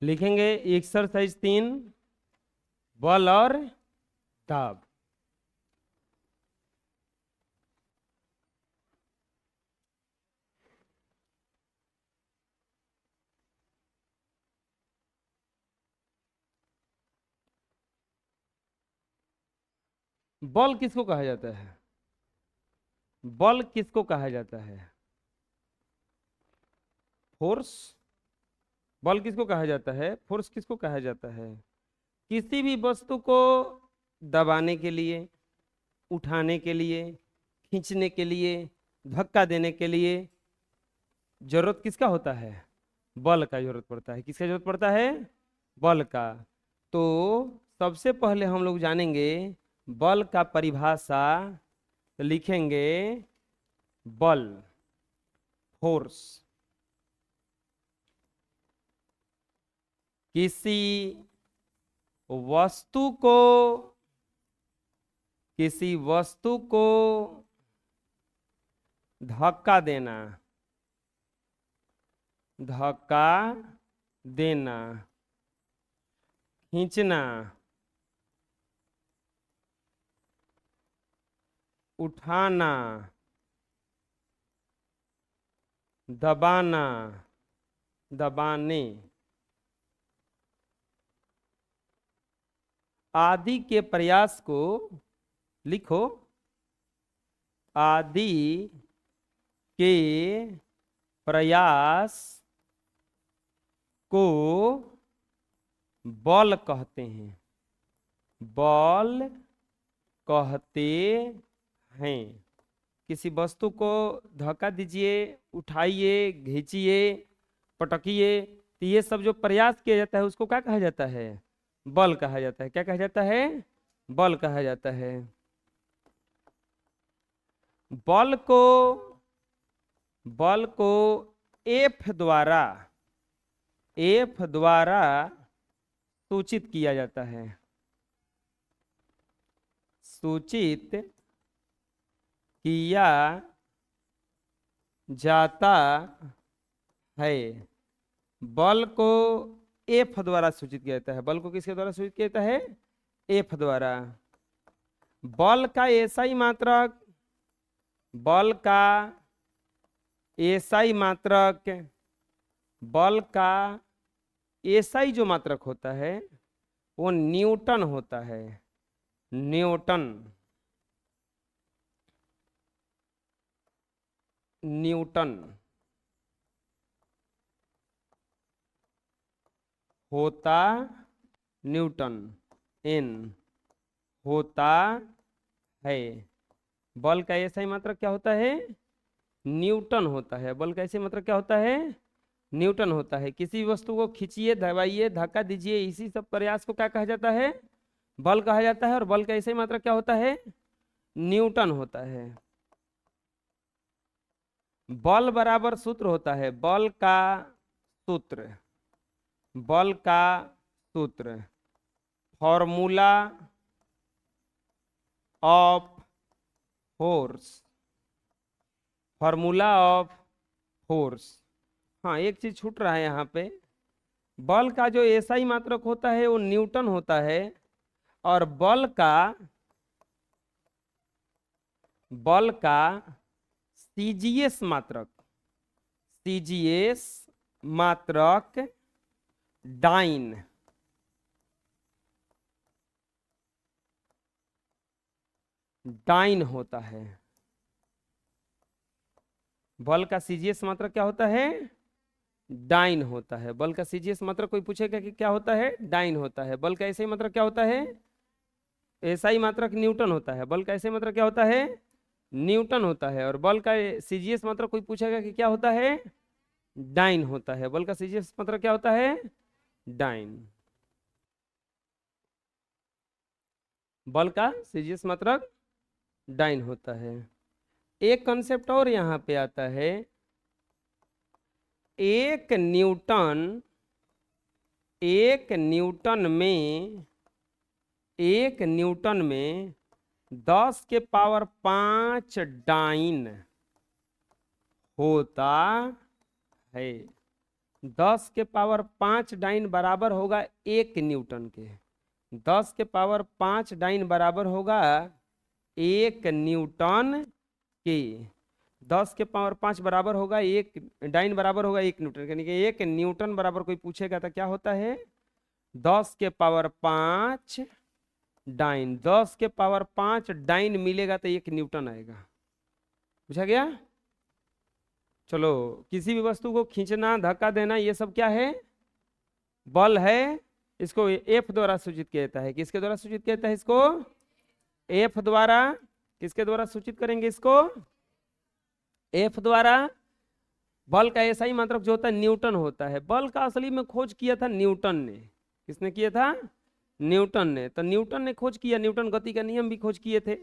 लिखेंगे एक्सरसाइज 3 बल और दाब। बल किसको कहा जाता है? बल किसको कहा जाता है? फोर्स। बल किसको कहा जाता है? फोर्स किसको कहा जाता है? किसी भी वस्तु को दबाने के लिए, उठाने के लिए, खींचने के लिए, धक्का देने के लिए जरूरत किसका होता है? बल का जरूरत पड़ता है। किसका जरूरत पड़ता है? बल का। तो सबसे पहले हम लोग जानेंगे बल का परिभाषा। तो लिखेंगे बल, फोर्स। किसी वस्तु को, किसी वस्तु को धक्का देना, धक्का देना, खींचना, उठाना, दबाना, दबाने आदि के प्रयास को लिखो। आदि के प्रयास को बल कहते हैं। बल कहते हैं। किसी वस्तु को धक्का दीजिए, उठाइए, खींचिए, पटकिए, तो ये सब जो प्रयास किया जाता है उसको क्या कहा जाता है? बल कहा जाता है। क्या कहा जाता है? बल कहा जाता है। बल को, बल को एफ द्वारा, एफ द्वारा सूचित किया जाता है। सूचित किया जाता है। बल को एफ द्वारा सूचित किया जाता है। बल को किसके द्वारा सूचित किया जाता है? एफ द्वारा। बल का एसआई मात्रक, बल का एसआई मात्रक, बल का एसआई जो मात्रक होता है वो न्यूटन होता है। न्यूटन, न्यूटन होता, न्यूटन एन होता है। बल का एसआई मात्रक क्या होता है? न्यूटन होता है। बल का एसआई मात्रक क्या होता है? न्यूटन होता है। किसी वस्तु को खींचिए, दबाइए, धक्का दीजिए, इसी सब प्रयास को क्या कहा जाता है? बल कहा जाता है। और बल का एसआई मात्रक क्या होता है? न्यूटन होता है। बल बराबर सूत्र होता है। बल का सूत्र, बल का सूत्र, formula of force, formula of force. हाँ, एक चीज छूट रहा है यहाँ पे। बल का जो एसआई मात्रक होता है वो न्यूटन होता है। और बल का सीजीएस मात्रक, सीजीएस मात्रक डाइन, डाइन होता है। बल का सीजीएस मात्रक क्या होता है? डाइन होता है। बल का सीजीएस मात्रक कोई पूछेगा कि क्या होता है? डाइन होता है। बल का एसआई मात्रक क्या होता है? एसआई मात्रक न्यूटन होता है। बल का एसआई मात्रक क्या होता है? न्यूटन होता है। और बल का सीजीएस मात्रक कोई पूछेगा कि क्या होता है? डाइन होता है। बल का सीजीएस मात्रक क्या होता है? डाइन। बल का सीजीएस मात्रक डाइन होता है। एक कंसेप्ट और यहां पे आता है। एक न्यूटन, एक न्यूटन में, एक न्यूटन में 10 के पावर 5 डाइन होता है। 10 के पावर 5 डाइन बराबर होगा 1 न्यूटन के। 10 के पावर 5 डाइन बराबर होगा 1 न्यूटन के। 10 के पावर 5 बराबर होगा 1 डाइन बराबर होगा 1 न्यूटन, यानी कि 1 न्यूटन बराबर कोई पूछेगा तो क्या होता है 10 के पावर 5 डाइन। 10 के पावर 5 डाइन मिलेगा तो 1 न्यूटन आएगा। पूछा गया। चलो, किसी भी वस्तु को खींचना, धक्का देना, ये सब क्या है बल है। इसको एफ द्वारा सूचित किया जाता है। किसके द्वारा सूचित किया जाता है इसको एफ द्वारा। किसके द्वारा सूचित करेंगे इसको एफ द्वारा। बल का ऐसा ही मात्रक जो होता है न्यूटन होता है। बल का असली में खोज किया था न्यूटन ने। किसने किया था न्यूटन ने। तो न्यूटन ने खोज किया। न्यूटन गति का नियम भी खोज किए थे।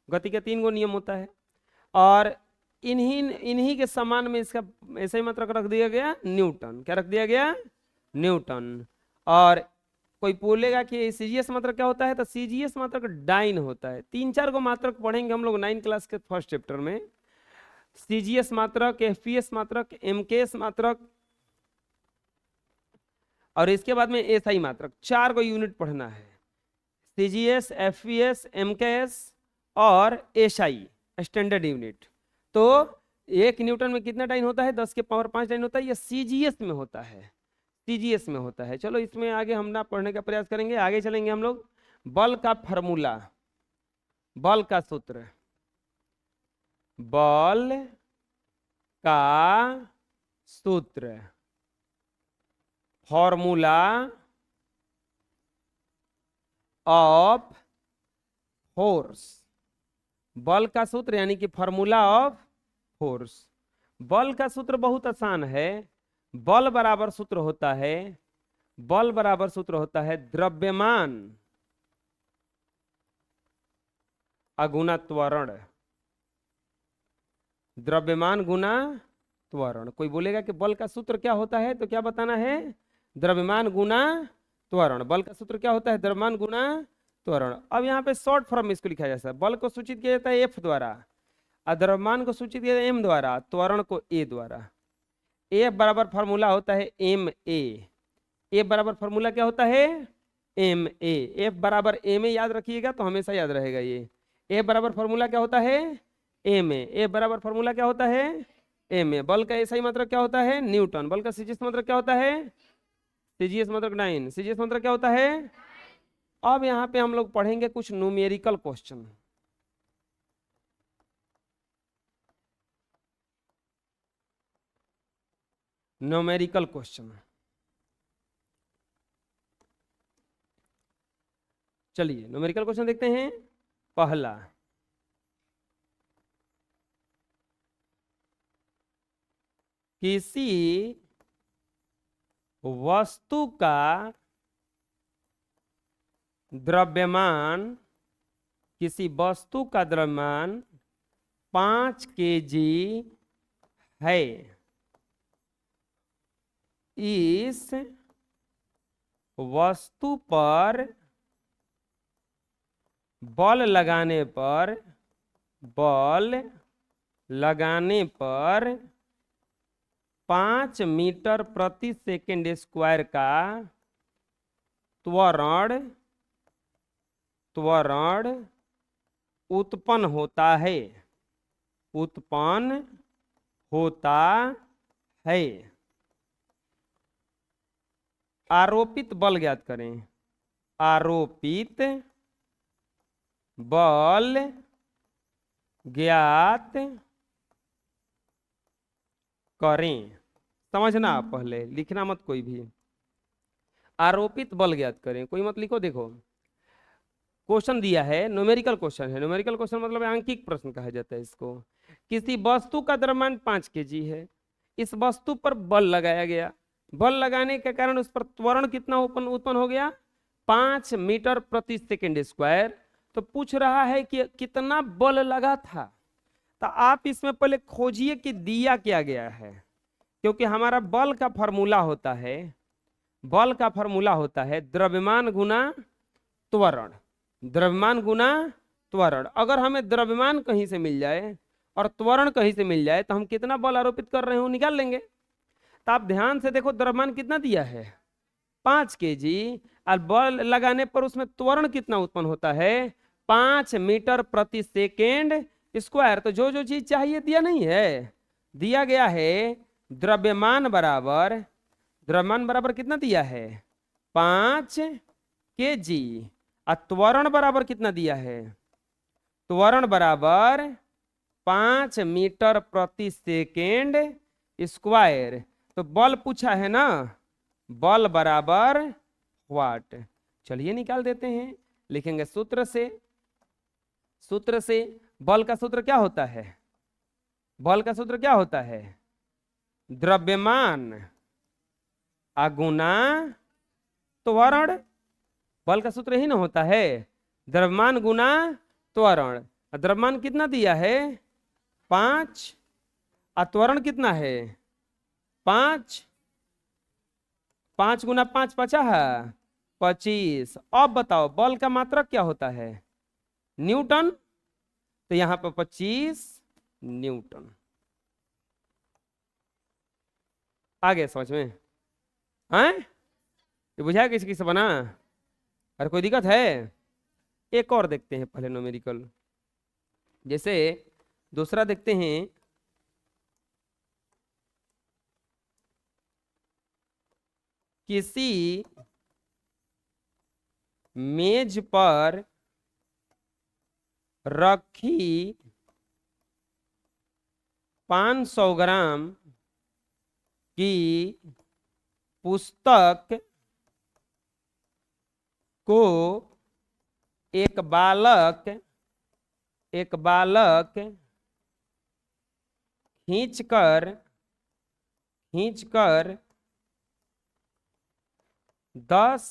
गति का 3 गो नियम होता है और इन्हीं के समान में इसका ऐसा ही मात्रक रख दिया गया न्यूटन। क्या रख दिया गया न्यूटन। और कोई बोलेगा कि सीजीएस मात्रक क्या होता है तो सीजीएस मात्रक डाइन होता है। 3-4 गो मात्रक पढ़ेंगे हम लोग 9 क्लास के फर्स्ट चैप्टर में। सीजीएस मात्रक, एफपीएस मात्रक, एमकेएस मात्रक और इसके बाद में एसआई मात्रक। 4 गो यूनिट पढ़ना है। सीजीएस, एफपीएस, एमकेएस और एसआई स्टैंडर्ड यूनिट। तो 1 न्यूटन में कितना डाइन होता है 10 के पावर 5 डाइन होता है। यह सीजीएस में होता है। सीजीएस में होता है। चलो, इसमें आगे हम ना पढ़ने का प्रयास करेंगे। आगे चलेंगे हम लोग। बल का फॉर्मूला, बल का सूत्र। बल का सूत्र, फॉर्मूला ऑफ फोर्स। बल का सूत्र यानी कि फॉर्मूला ऑफ फोर्स। बल का सूत्र बहुत आसान है। बल बराबर सूत्र होता है, बल बराबर सूत्र होता है द्रव्यमान अगुना त्वरण। द्रव्यमान गुना त्वरण। कोई बोलेगा कि बल का सूत्र क्या होता है तो क्या बताना है द्रव्यमान गुना त्वरण। बल का सूत्र क्या होता है द्रव्यमान गुना त्वरण। अब यहाँ पे शॉर्ट फॉर्म में इसको लिखा जा सकता है। बल को सूचित किया जाता है एफ द्वारा, द्रव्यमान को सूचित किया जाता है एम द्वारा, त्वरण को ए द्वारा। एफ बराबर फॉर्मूला होता है एम ए। एफ बराबर फॉर्मूला क्या होता है एम ए। एफ बराबर एम ए याद रखिएगा तो हमेशा याद रहेगा ये। एफ बराबर फॉर्मूला क्या होता है एम ए। एफ बराबर फॉर्मूला क्या होता है एम ए। बल का ऐसा ही मात्रक क्या होता है न्यूटन। बल का सीजीएस मात्रक क्या होता है सीजीएस मात्रक 9। सीजीएस मात्रक क्या होता है। अब यहाँ पे हम लोग पढ़ेंगे कुछ न्यूमेरिकल क्वेश्चन। Numerical question. चलिए न्यूमेरिकल क्वेश्चन देखते हैं। पहला, किसी वस्तु का द्रव्यमान, किसी वस्तु का द्रव्यमान 5 kg है। इस वस्तु पर बल लगाने पर, बल लगाने पर 5 मीटर प्रति सेकेंड स्क्वायर का त्वरण उत्पन्न होता है। उत्पन्न होता है। आरोपित बल ज्ञात करें। आरोपित बल ज्ञात करें। समझना आप, पहले लिखना मत कोई भी। आरोपित बल ज्ञात करें, कोई मत लिखो। देखो क्वेश्चन दिया है, न्यूमेरिकल क्वेश्चन है। न्यूमेरिकल क्वेश्चन मतलब आंकिक प्रश्न कहा जाता है इसको। किसी वस्तु का द्रव्यमान 5 kg है। इस वस्तु पर बल लगाया गया। बल लगाने के कारण उस पर त्वरण कितना उत्पन्न हो गया 5 मीटर प्रति सेकेंड स्क्वायर। तो पूछ रहा है कि कितना बल लगा था। तो आप इसमें पहले खोजिए कि दिया क्या गया है, क्योंकि हमारा बल का फॉर्मूला होता है, बल का फॉर्मूला होता है द्रव्यमान गुना त्वरण। द्रव्यमान गुना त्वरण। अगर हमें द्रव्यमान कहीं से मिल जाए और त्वरण कहीं से मिल जाए तो हम कितना बल आरोपित कर रहे हो निकाल लेंगे। तो आप ध्यान से देखो द्रव्यमान कितना दिया है 5 kg, और बल लगाने पर उसमें त्वरण कितना उत्पन्न होता है 5 मीटर प्रति सेकेंड स्क्वायर। तो जो जो चीज चाहिए दिया नहीं है, दिया गया है द्रव्यमान बराबर कितना दिया है 5 kg, और त्वरण बराबर कितना दिया है, त्वरण बराबर 5 मीटर प्रति सेकेंड स्क्वायर। तो बल पूछा है ना, बल बराबर वाट। चलिए निकाल देते हैं, लिखेंगे सूत्र से बल का सूत्र क्या होता है, बल का सूत्र क्या होता है द्रव्यमान गुना त्वरण। बल का सूत्र यही ना होता है, द्रव्यमान गुना त्वरण। द्रव्यमान कितना दिया है 5, और त्वरण कितना है 5, 5 गुना 5 50 25। अब बताओ बल का मात्रक क्या होता है न्यूटन, तो यहां पर 25 न्यूटन। आगे समझ में हैं, ये बुझाया किसी किसी बना, अरे कोई दिक्कत है। एक और देखते हैं पहले न्यूमेरिकल, जैसे दूसरा देखते हैं, किसी मेज पर रखी 500 ग्राम की पुस्तक को एक बालक खींचकर 10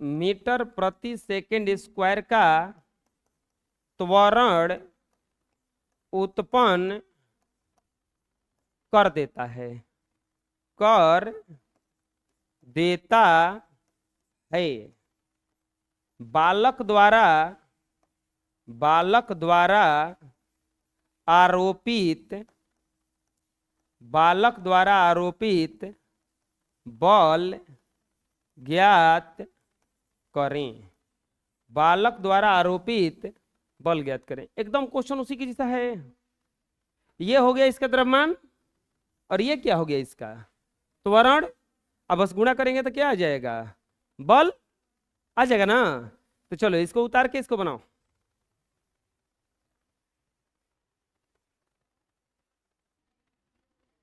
मीटर प्रति सेकेंड स्क्वायर का त्वरण उत्पन्न कर देता है, बालक द्वारा आरोपित बल ज्ञात करें। बालक द्वारा आरोपित बल ज्ञात करें। एकदम क्वेश्चन उसी की जैसा है। ये हो गया इसका द्रव्यमान, और ये क्या हो गया इसका त्वरण। अब बस गुणा करेंगे तो क्या आ जाएगा बल आ जाएगा ना। तो चलो इसको उतार के इसको बनाओ।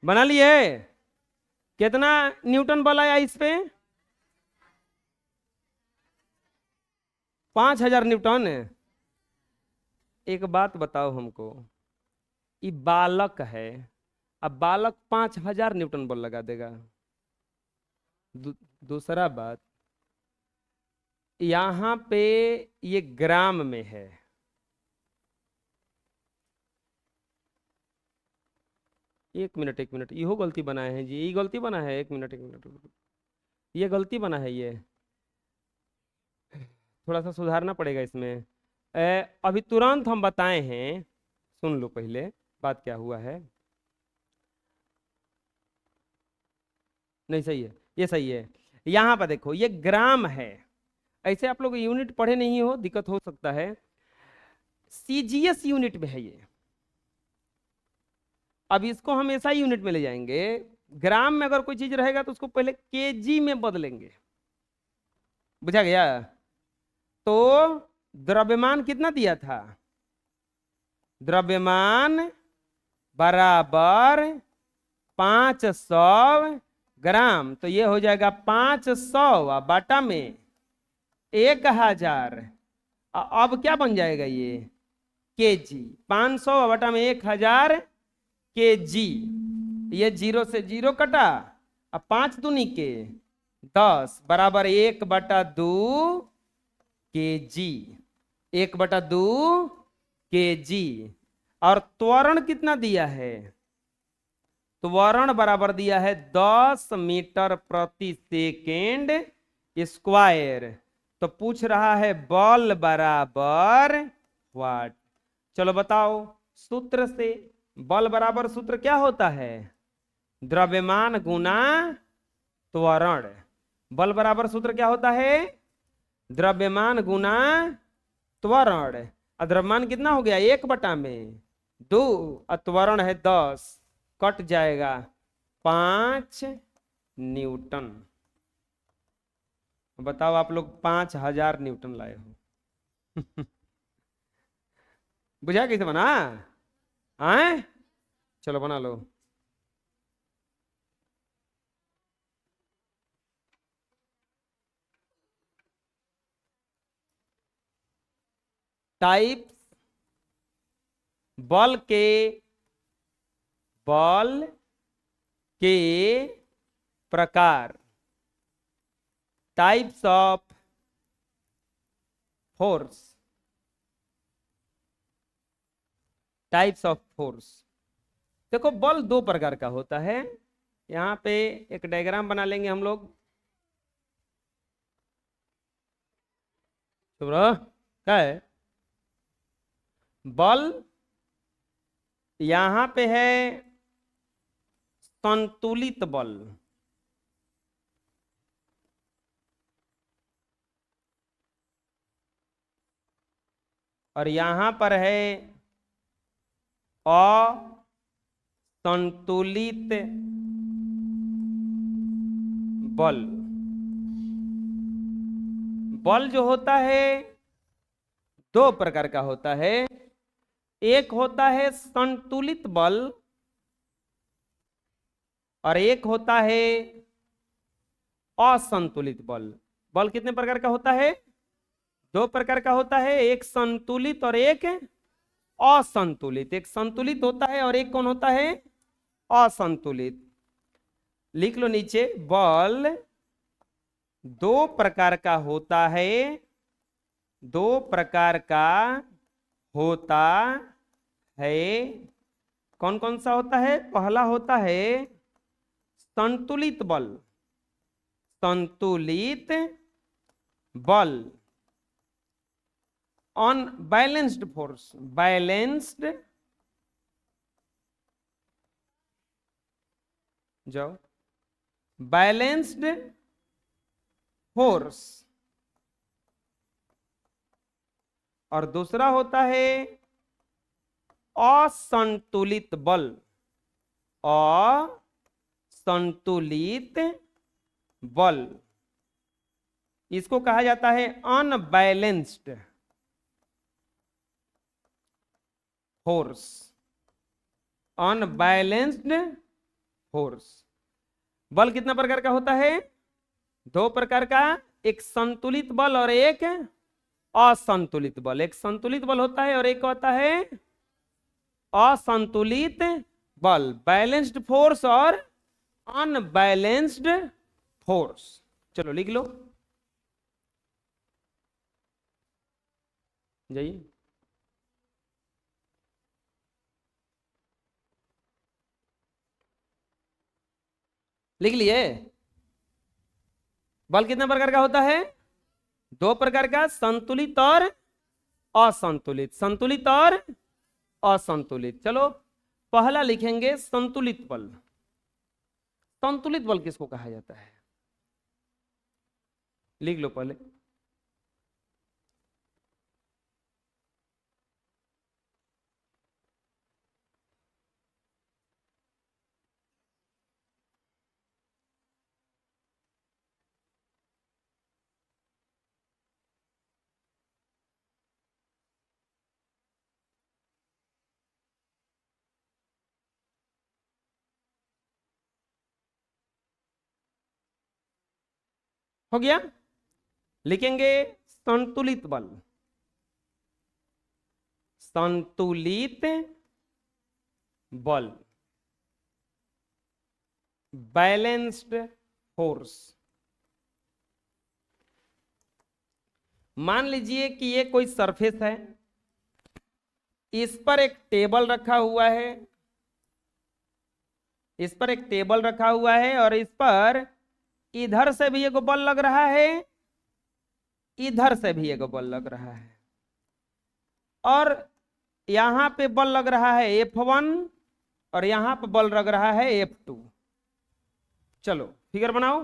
बना लिए, कितना न्यूटन बल आया इस पे 5000 न्यूटन। एक बात बताओ हमको, ये बालक है, अब बालक 5000 न्यूटन बल लगा देगा। दूसरा बात, यहां पे ये ग्राम में है, एक मिनट इहो गलती बनाए हैं जी, ये गलती बना है। एक मिनट ये गलती बना है, ये थोड़ा सा सुधारना पड़ेगा इसमें। अभी तुरंत हम बताए हैं, सुन लो पहले बात क्या हुआ है। नहीं सही है, ये सही है। यहां पर देखो ये ग्राम है, ऐसे आप लोग यूनिट पढ़े नहीं हो, दिक्कत हो सकता है। सीजीएस यूनिट में है ये, अब इसको हम ऐसा यूनिट में ले जाएंगे। ग्राम में अगर कोई चीज रहेगा तो उसको पहले केजी में बदलेंगे, बुझा गया। तो द्रव्यमान कितना दिया था, द्रव्यमान बराबर 500 ग्राम। तो ये हो जाएगा 500 बाटा में 1000। अब क्या बन जाएगा ये केजी। 500 बटा में 1000 केजी। ये 0 से 0 कटा, अब 5 दूनी के 10 बराबर 1/2 केजी। 1/2 केजी। और त्वरण कितना दिया है, त्वरण बराबर दिया है 10 मीटर प्रति सेकेंड स्क्वायर। तो पूछ रहा है बल बराबर वाट। चलो बताओ सूत्र से, बल बराबर सूत्र क्या होता है द्रव्यमान गुना त्वरण। बल बराबर सूत्र क्या होता है? द्रव्यमान गुना त्वरण। और द्रव्यमान कितना हो गया? 1/2। और त्वरण है 10, कट जाएगा 5 न्यूटन। बताओ आप लोग 5000 न्यूटन लाए हो। बुझा कैसे बना? आए, चलो बना लो। टाइप बल के, बल के प्रकार, types of force, types of force. देखो बल दो प्रकार का होता है। यहां पे एक डायग्राम बना लेंगे हम लोग। क्या है? बल यहां पे है संतुलित बल, और यहां पर है असंतुलित बल। बल जो होता है दो प्रकार का होता है। एक होता है संतुलित बल और एक होता है असंतुलित बल। बल कितने प्रकार का होता है? दो प्रकार का होता है, एक संतुलित और एक असंतुलित। एक संतुलित होता है और एक कौन होता है? असंतुलित। लिख लो नीचे, बल दो प्रकार का होता है, दो प्रकार का होता है। कौन कौन सा होता है? पहला होता है संतुलित बल, संतुलित बल, अनबैलेंस्ड फोर्स, बैलेंस्ड, जाओ, बैलेंस्ड फोर्स। और दूसरा होता है असंतुलित बल, असंतुलित बल। इसको कहा जाता है अनबैलेंस्ड फोर्स, अनबैलेंस्ड फोर्स। बल कितना प्रकार का होता है? दो प्रकार का, एक संतुलित बल और एक असंतुलित बल। एक संतुलित बल होता है और एक होता है असंतुलित बल, बैलेंस्ड फोर्स और अनबैलेंस्ड फोर्स। चलो लिख लो, जाइए। लिख लिए? बल कितने प्रकार का होता है? दो प्रकार का, संतुलित और असंतुलित, संतुलित और असंतुलित। चलो पहला लिखेंगे संतुलित बल। संतुलित बल किसको कहा जाता है? लिख लो पहले। हो गया? लिखेंगे संतुलित बल, संतुलित बल, बैलेंस्ड फोर्स। मान लीजिए कि ये कोई सरफेस है, इस पर एक टेबल रखा हुआ है, इस पर एक टेबल रखा हुआ है और इस पर इधर से भी एक बल लग रहा है, इधर से भी एक बल लग रहा है, और यहां पे बल लग रहा है F1 और यहां पे बल लग रहा है F2। चलो फिगर बनाओ।